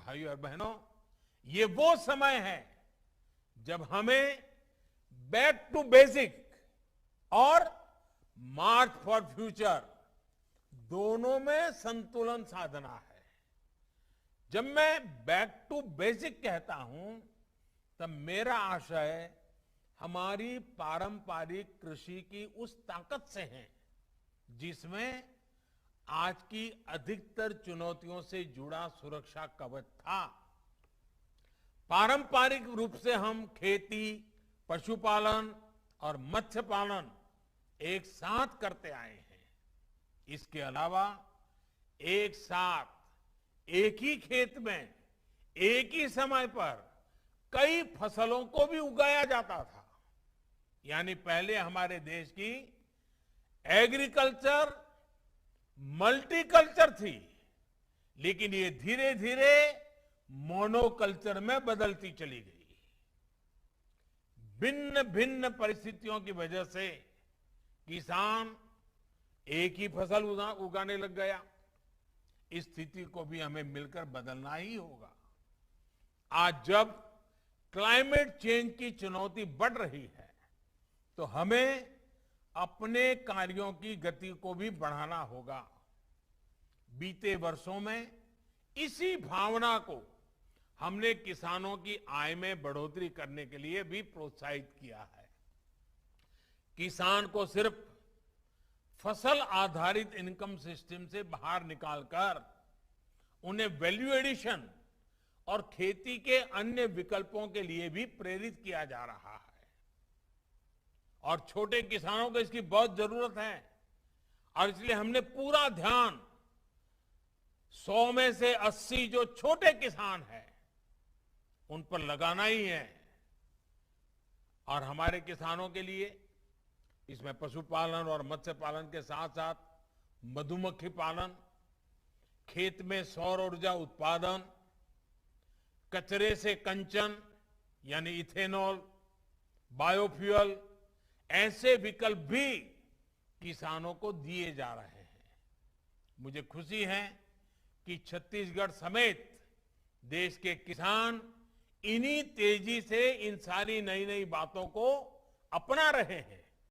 भाइयों और बहनों, ये वो समय है जब हमें बैक टू बेसिक और मार्च फॉर फ्यूचर दोनों में संतुलन साधना है। जब मैं बैक टू बेसिक कहता हूं, तब मेरा आशय हमारी पारंपरिक कृषि की उस ताकत से है जिसमें आज की अधिकतर चुनौतियों से जुड़ा सुरक्षा कवच था। पारंपरिक रूप से हम खेती, पशुपालन और मत्स्य पालन एक साथ करते आए हैं। इसके अलावा एक साथ एक ही खेत में एक ही समय पर कई फसलों को भी उगाया जाता था। यानी पहले हमारे देश की एग्रीकल्चर मल्टीकल्चर थी, लेकिन ये धीरे धीरे मोनोकल्चर में बदलती चली गई। भिन्न भिन्न परिस्थितियों की वजह से किसान एक ही फसल उगाने लग गया। इस स्थिति को भी हमें मिलकर बदलना ही होगा। आज जब क्लाइमेट चेंज की चुनौती बढ़ रही है, तो हमें अपने कार्यों की गति को भी बढ़ाना होगा। बीते वर्षों में इसी भावना को हमने किसानों की आय में बढ़ोतरी करने के लिए भी प्रोत्साहित किया है। किसान को सिर्फ फसल आधारित इनकम सिस्टम से बाहर निकालकर उन्हें वैल्यू एडिशन और खेती के अन्य विकल्पों के लिए भी प्रेरित किया जा रहा है। और छोटे किसानों को इसकी बहुत जरूरत है, और इसलिए हमने पूरा ध्यान 100 में से 80 जो छोटे किसान हैं उन पर लगाना ही है। और हमारे किसानों के लिए इसमें पशुपालन और मत्स्य पालन के साथ साथ मधुमक्खी पालन, खेत में सौर ऊर्जा उत्पादन, कचरे से कंचन यानी इथेनॉल, बायोफ्यूल, ऐसे विकल्प भी किसानों को दिए जा रहे हैं। मुझे खुशी है कि छत्तीसगढ़ समेत देश के किसान इन्हीं तेजी से इन सारी नई नई बातों को अपना रहे हैं।